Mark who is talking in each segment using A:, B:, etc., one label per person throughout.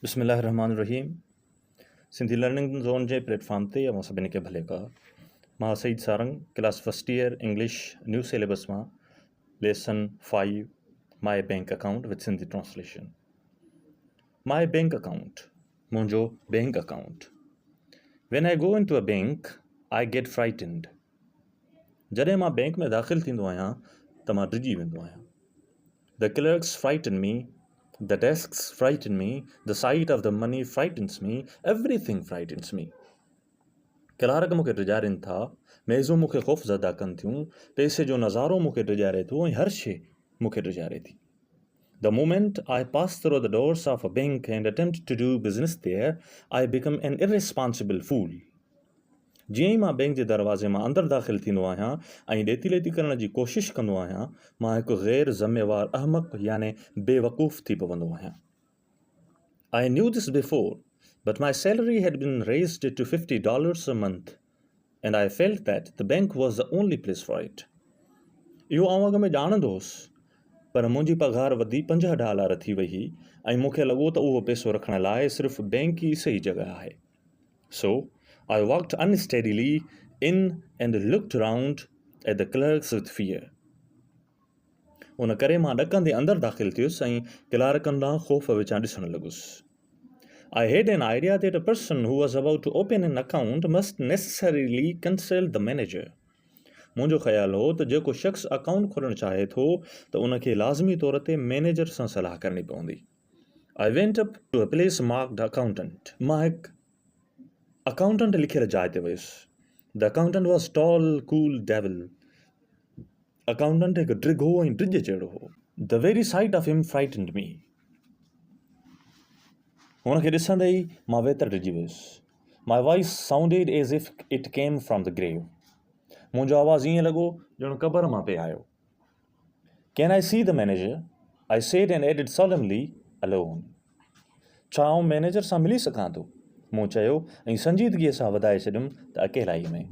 A: बिस्मिल्लाहिर्रहमानिर्रहीम। Sindhi learning zone जे platform ते अवां सभिनी खे भले कहा। मां Saeed Sarang, class first year English new syllabus मां lesson 5 my bank account with Sindhi translation. My bank account, मुंहिंजो bank account. When I go into a bank, I get frightened. जॾहिं मां बैंक में दाख़िल थींदो आहियां त मां डिॼी वेंदो आहियां। The clerks frighten me, the desks frighten me, the sight of the money frightens me, everything frightens me. Clerk मूंखे डिॼारीनि था, मेज़ूं मूंखे ख़ौफ़ज़दा कनि थियूं, पैसे जो नज़ारो मूंखे डिॼारे थो ऐं हर शइ मूंखे डिॼारे थी. The moment I pass through the doors of a bank and attempt to do business there, I become an irresponsible fool. जीअं ई मां बैंक जे दरवाज़े मां अंदरि दाख़िल थींदो आहियां ऐं ॾेती लेती करण जी कोशिशि कंदो आहियां, मां हिकु ग़ैर ज़िम्मेवार अहमक़ याने बेवकूफ़ थी पवंदो आहियां. I knew this before, but my salary had been raised to $50 a month, and I felt that the bank was the only place for it. इहो आउं अॻ में ॼाणंदो हुउसि, पर मुंहिंजी पघार वधी $50 थी वई हुई ऐं मूंखे लॻो त उहो पैसो रखण लाइ सिर्फ़ु बैंक ई सही जॻह आहे. So, I walked unsteadily in and looked around at the clerks with fear. उन करे मां ॾकंदे अंदरि दाख़िल थियुसि ऐं क्लार्कनि ॾांहुं ख़ौफ़ विचां ॾिसण लॻुसि. I had an idea that a person who was about to open an account must necessarily consult the manager. मुंहिंजो ख़्यालु हो त जेको शख़्स अकाउंट खोलणु चाहे थो त उनखे लाज़मी तौर ते मैनेजर सां सलाह करणी पवंदी. I went up to a place marked accountant. मां हिकु अकाउंटेंट लिखियल जाइ ते वियुसि. The accountant was tall, cool devil. Accountant हिकु ड्रिघो ऐं ड्रिॼ जहिड़ो हो. The very sight of him frightened me. हुनखे ॾिसंदे ई मां वेतर डिॼी वियुसि. My voice sounded as if it came from the grave. मुंहिंजो आवाज़ु ईअं लॻो ॼणु क़बर मां पिए आयो. Can I see the manager? I said and added solemnly, alone. छा आउं मैनेजर सां मिली सघां थो? मूं चयो ऐं संजीदगीअ सां वधाए छॾियुमि त अकेलाई में.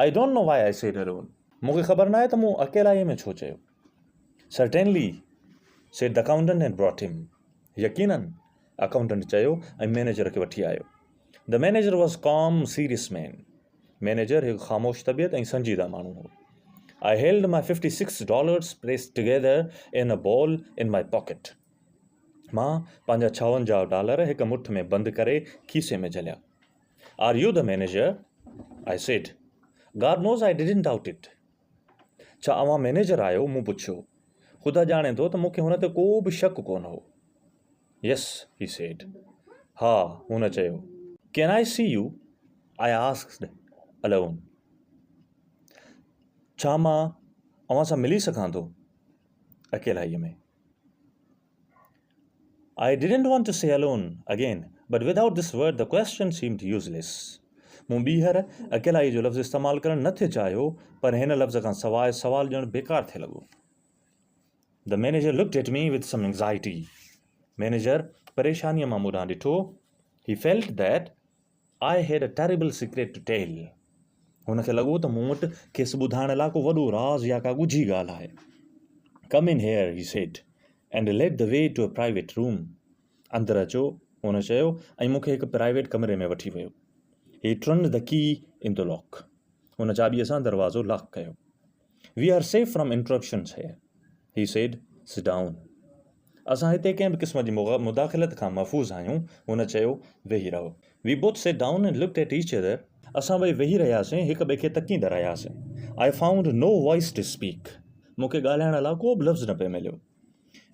A: I don't know why I said alone. मूंखे ख़बर न आहे त मूं अकेलाई में छो चयो. Certainly, said the accountant and brought him. यकीनन, अकाउंटेंट चयो ऐं मैनेजर खे वठी आयो. The manager was calm, serious man. Manager हिकु ख़ामोश तबियत ऐं संजीदा माण्हू हो. I held my $56 pressed together in a ball in my pocket. मां पंहिंजा $56 हिकु मुठ में बंदि करे खीसे में Jhaliya. Are you the manager? I said. God knows I didn't doubt it. छा अवां मैनेजर आहियो? मूं पुछियो. ख़ुदा ॼाणे थो त मूंखे हुन ते को बि शक कोन हो. Yes, he said. हा, हुन चयो. Can I see you? I asked, alone. छा मां अवां सां मिली सघां थो? अकेलाईअ में. I didn't want to say alone again, but without this word the question seemed useless. मूं ॿीहर अकेलाई जो लफ़्ज़ इस्तेमालु करणु न थे चाहियो, पर हिन लफ़्ज़ खां सवाइ सवाल ॼणु बेकार थिए लॻो. The manager looked at me with some anxiety. Manager परेशानीअ मां मूं ॾांहुं ॾिठो. He felt that I had a terrible secret to tell. हुनखे लॻो त मूं वटि खेसि ॿुधाइण लाइ को वॾो राज़ या का ॻुझी ॻाल्हि आहे. Come in here, he said, and led the way to a private room. अंदरि अचो, हुन चयो ऐं मूंखे हिकु प्राइवेट कमरे में वठी वियो. He turned the key in the lock. हुन चाॿीअ सां दरवाज़ो लॉक कयो. We are safe from interruptions here, he said. Sit down. असां हिते कंहिं बि क़िस्म जी मुदाख़िलत खां महफ़ूज़ आहियूं, हुन चयो. वेही रहो. We both sat down and looked at each other. असां ॿई वेही रहियासीं, हिक ॿिए खे तकींदा रहियासीं. I found no voice to speak. मूंखे ॻाल्हाइण लाइ को बि लफ़्ज़ न पियो मिलियो.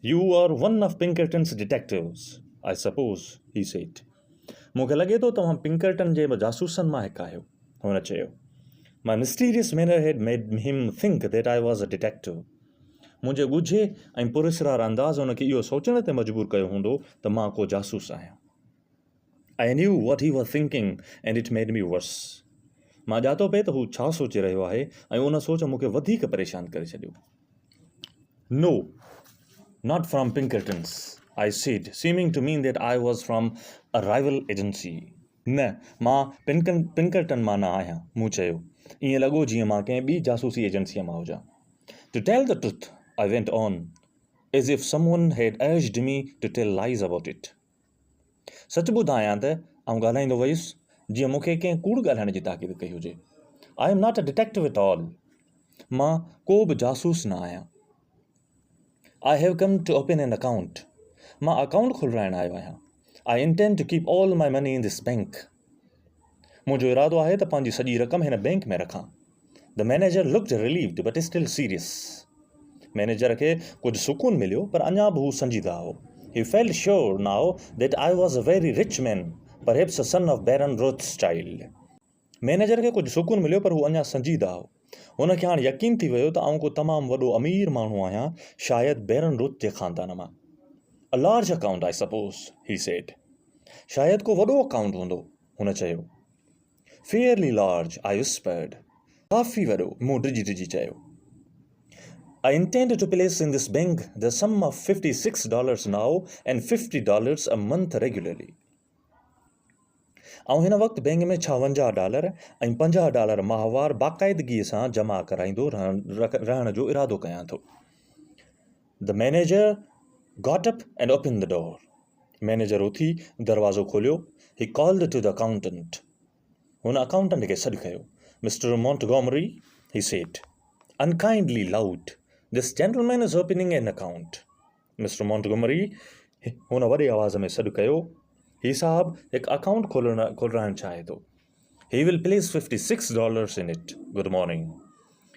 A: You are one of Pinkerton's detectives, I suppose, he said. मूंखे लॻे थो तव्हां पिंकरटन जे जासूसनि मां हिकु आहियो, हुन चयो. My mysterious manner had made him think that I was a detective. मुंहिंजे ॻुझे ऐं पुरस्रार अंदाज़ हुनखे इहो सोचण ते मजबूर कयो हूंदो त मां को जासूस आहियां. I knew what he was thinking and it made me worse. मां ॼातो पिए त हू छा सोचे रहियो आहे ऐं उन सोच मूंखे वधीक परेशान करे छॾियो. No, not from Pinkerton's, I said, seeming to mean that I was from a rival agency. न, मां पिंकरटन मां न आहियां, मूं चयो. ईअं लॻो जीअं मां कंहिं ॿी जासूसी एजेंसीअ मां हुजां. To tell the truth, I went on, as if someone had urged me to tell lies about it. सच ॿुधायां त आउं ॻाल्हाईंदो वयुसि जीअं मूंखे कंहिं कूड़ ॻाल्हाइण जी ताक़ीद कई हुजे। I am not a detective at all. मां को बि जासूस न आहियां। I have come to open an account. मां अकाउंट खोलाइण आयो आहियां। I intend to keep all my money in this bank. मुंहिंजो इरादो आहे त पंहिंजी सॼी रक़म हिन बैंक में रखां। The manager looked relieved but still serious. Manager खे कुझु सुकून मिलियो पर अञा बि हू संजीदा हो। He felt sure now that I was a very rich man, perhaps a son of Baron Rothschild. Manager खे कुझु सुकून मिलियो पर हू अञा संजीदा हो। हुनखे हाणे यकीन थी वियो त आउं को तमामु वॾो अमीर माण्हू आहियां, शायदि बैरन रुथ जे ख़ानदान मां। A large account, I suppose, he said. शायदि को वॾो अकाउंट हूंदो, हुन चयो। Fairly large, I whispered. काफ़ी वॾो, मूं डिॼी चयो। I intend to place in this bank the sum of $56 now and $50 a month regularly. आउं हिन वक़्तु बैंक में $56 ऐं $50 माहवार बाक़ाइदगीअ सां जमा कराईंदो रहण जो इरादो कयां थो। The manager got up and opened the door. Manager उथी दरवाज़ो खोलियो। He called to the accountant. हुन अकाउंटेंट खे सॾु कयो। Mr. Montgomery, he said, unkindly loud. This gentleman is opening an account. Mr. Montgomery, हुन वॾे आवाज़ में सॾु कयो, ही साहब हिकु अकाउंट खोलाइण चाहे थो। He will place $56 in it. Good morning.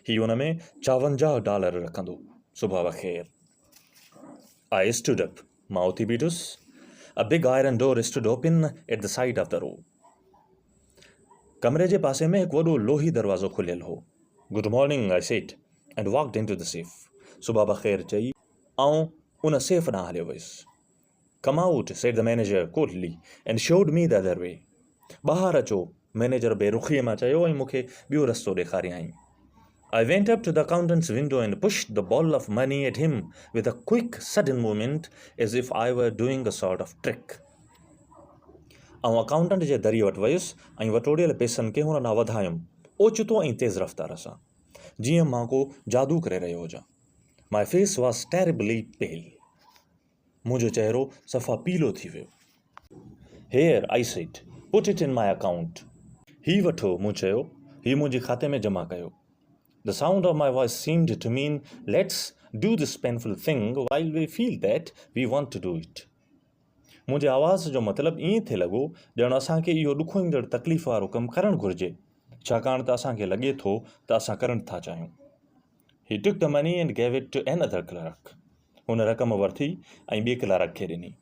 A: ही हुन में $54 रखंदो। सुबुह बख़ैर। I stood up. मां उथी बीठुसि। A big iron door stood open at the side of the room. कमरे जे पासे में हिकु वॾो लोही दरवाज़ो खुलियल हो। Good morning, I said, and walked into the safe. सुबह बख़ैर चई ऐं उन सेफ ॾांहुं हलियो वियुसि। Come out, said the manager coldly, and showed me the other way. ॿाहिरि अचो, मैनेजर बेरुखीअ मां चयो ऐं मूंखे ॿियो रस्तो ॾेखारियईं। I went up to the accountant's window and pushed the ball of money at him with a quick, sudden movement as if I were doing a sort of trick. आउं accountant जे दरीअ वटि वयुसि ऐं वटोड़ियल पैसनि खे हुन ॾांहुं वधायुमि, ओचितो ऐं तेज़ रफ़्तार सां, जीअं मां को जादू करे रहियो हुजां। My face was terribly pale. मुंहिंजो चहिरो सफ़ा पीलो थी वियो। Here, I said, put it in my account. ही वठो, मूं चयो, ही मुंहिंजे खाते में जमा कयो। The sound of my voice seemed to mean, let's do this painful thing while we feel that we want to do it. मुंहिंजे आवाज़ जो मतिलबु ईअं थिए लॻो ॼणु असांखे इहो ॾुखो ईंदड़ तकलीफ़ वारो कमु करणु घुरिजे, छाकाणि त असांखे लॻे थो त असां करणु था चाहियूं। He took the money and gave it to another clerk. हुन रक़म वरिती ऐं ॿिए क्लर्क खे ॾिनी।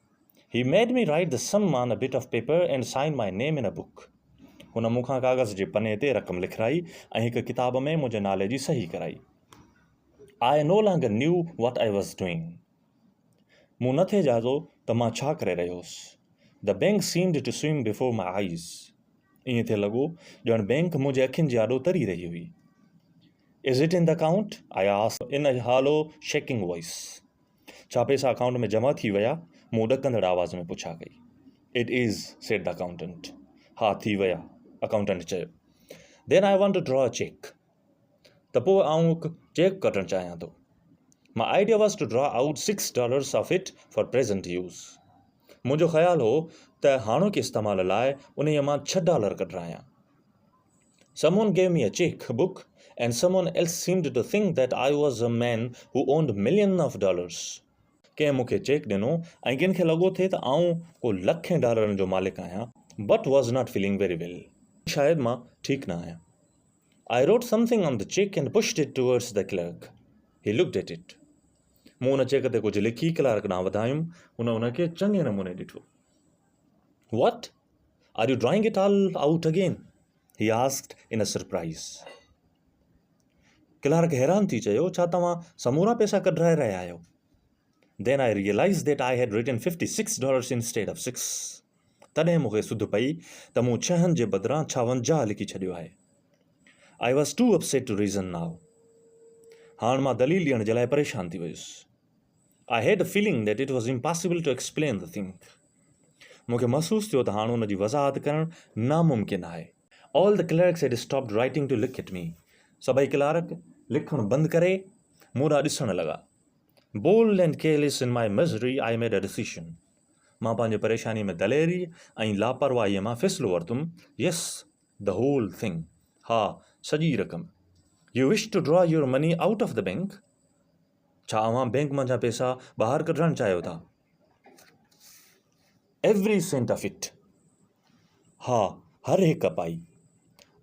A: He made me write the sum on a bit of paper and sign my name in a book. हुन मूंखां कागज़ जे पने ते रक़म लिखाई ऐं हिकु किताब में मुंहिंजे नाले जी सही कराई। I no longer knew what I was doing. मूं न थे जादो त मां छा करे रहियो हुउसि। The bank seemed to swim before my eyes. ईअं थिए लॻो ॼणु बैंक मुंहिंजे अखियुनि जे आॾो तरी रही हुई। Is it in the account? I asked in a hollow, shaking voice. छा पैसा अकाउंट में जमा थी विया? मूं ॾकंदड़ आवाज़ में पुछा कई। It is, said the accountant. हा थी विया, अकाउंटेंट चयो। Then I want to draw a check. त पोइ आउं हिकु चेक कढणु चाहियां थो। My idea was to draw out $6 of it for present use. मुंहिंजो ख़्यालु हो त हाणोके इस्तेमाल लाइ उन्हीअ मां $6 कढायां। Someone gave me a check book and someone else seemed to think that I was a man who owned millions of dollars. कंहिं मूंखे चेक ॾिनो ऐं किन खे लॻो थिए त आउं को लखें डॉलरनि जो मालिक आहियां, but was not feeling very well. शायदि मां ठीकु न आहियां। I wrote something on the check and pushed it towards the clerk. He looked at it. मूं उन चेक ते कुझु लिखी क्लर्क ॾांहुं वधायुमि। हुन उनखे चङे नमूने ॾिठो। What? Are you drawing it all out again? He asked in a surprise. Clerk हैरान थी चयो, छा तव्हां समूरा पैसा कढाए रहिया आहियो? Then I realized that I had written $56 instead of 6. तॾहिं मूंखे सुध पई त मूं 6 जे बदिरां 56 लिखी छॾियो आहे। I was too upset to reason now. हाणे मां दलील ॾियण जे लाइ परेशान थी वियुसि। I had a feeling that it was impossible to explain the thing. मूंखे महसूस थियो त हाणे हुन जी वज़ाहत करणु नामुमकिन आहे। All the clerks had stopped writing to look at me. सभई क्लार्क लिखणु बंदि करे मूं ॾांहुं ॾिसण लॻा। Bold and careless in my misery, I made a decision. मां पंहिंजे परेशानी में दलेरी ऐं लापरवाहीअ मां फ़ैसिलो वरितुमि. Yes, the whole thing. हा, सॼी रक़म. You wish to draw your money out of the bank. छा अव्हां बैंक मां जा पैसा ॿाहिरि कढणु चाहियो था? Every cent of it. हा, हर हिकु पाई.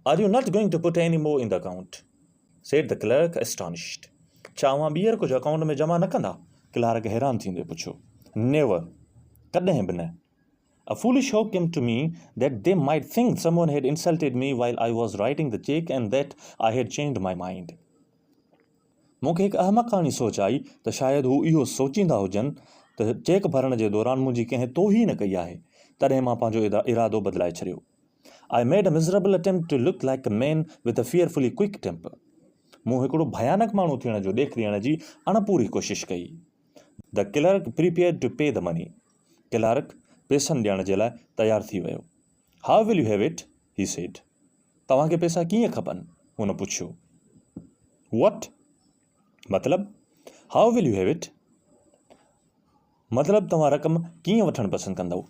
A: Are you not going to put any more in the account? Said the clerk astonished. छा अव्हां ॿीहर कुझु अकाउंट में जमा न कंदा? क्लार्क हैरान थींदे पुछियो. नेवर, कॾहिं बि न. A foolish hope came to me that they might think someone had insulted me while I was writing the check and that I had changed my mind. मूंखे हिकु अहमकानी सोच आई त शायदि हू इहो सोचींदा हुजनि त चेक भरण जे दौरान मुंहिंजी कंहिं तोहीन कई आहे, तॾहिं मां पंहिंजो इरादो बदिलाए छॾियो. I made a miserable attempt to look like a man with a fearfully quick temper. मूं हिकिड़ो भयानक माण्हू थियण जो ॾेखारण जी अणपूरी कोशिशि कई. The clerk prepared to pay the money. Clerk पैसनि ॾियण जे लाइ तयारु थी वियो. How will you have it? He said. तव्हांखे पैसा कीअं खपनि? हुन पुछियो. What? मतलब? How will you have it? मतलब तव्हां रक़म कीअं वठणु पसंदि कंदव?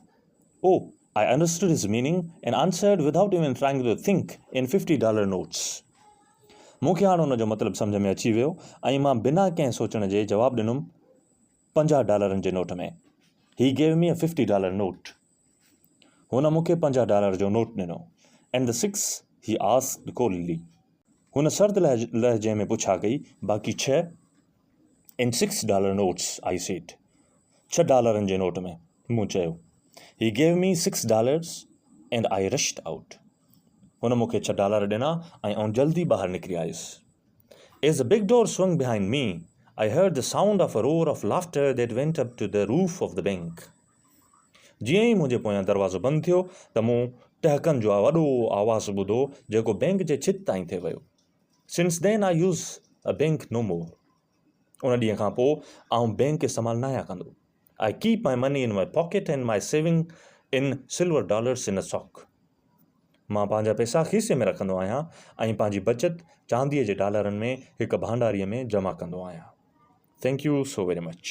A: Oh, I understood his meaning and answered without even trying to think in $50 notes. मूंखे हाणे हुन जो मतिलबु सम्झ में अची वियो ऐं मां बिना कंहिं सोचण जे जवाबु ॾिनुमि $50 जे नोट में. He gave me a $50 note. हुन मूंखे $50 जो नोट ॾिनो. And the 6? He asked coldly. हुन सर्द लहजे में पुछा कई, बाक़ी 6? In $6 notes, I said. $6 J note में, मूं चयो. He gave me $6 and I rushed out. हुन मूंखे $6 ॾिना ऐं आउं जल्दी ॿाहिरि निकिरी आयुसि. As the big door swung behind me, I heard the sound of a roar of laughter that went up to the roof of the bank. जीअं ई मुंहिंजे पोयां दरवाज़ो बंदि थियो त मूं टहकनि जो वॾो आवाज़ु ॿुधो जेको बैंक जे छित ताईं थिए वियो. Since then I use a bank no more. उन ॾींहं खां पोइ आउं बैंक इस्तेमालु न आहियां कंदो. I keep my money in my pocket and my saving in silver dollars in a sock. मां पंहिंजा पैसा खीसे में रखंदो आहियां ऐं पंहिंजी बचत चांदीअ जे डॉलरनि में हिकु भांडारीअ में जमा कंदो आहियां. Thank you so very much.